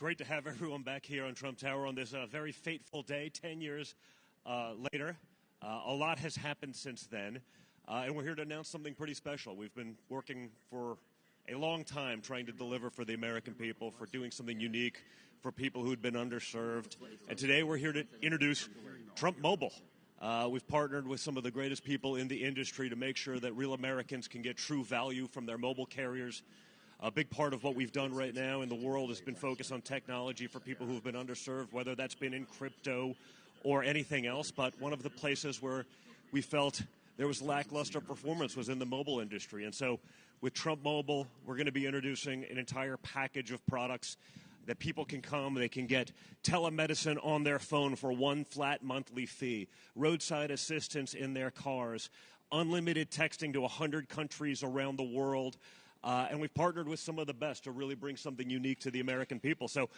Great to have everyone back here on Trump Tower on this very fateful day, 10 years later. A lot has happened since then, and we're here to announce something pretty special. We've been working for a long time trying to deliver for the American people, for doing something unique for people who'd been underserved. And today we're here to introduce Trump Mobile. We've partnered with some of the greatest people in the industry to make sure that real Americans can get true value from their mobile carriers. A big part of what we've done right now in the world has been focused on technology for people who have been underserved, whether that's been in crypto or anything else. But one of the places where we felt there was lackluster performance was in the mobile industry. And so with Trump Mobile, we're going to be introducing an entire package of products that people can come, they can get telemedicine on their phone for one flat monthly fee, roadside assistance in their cars, unlimited texting to 100 countries around the world, and we've partnered with some of the best to really bring something unique to the American people. So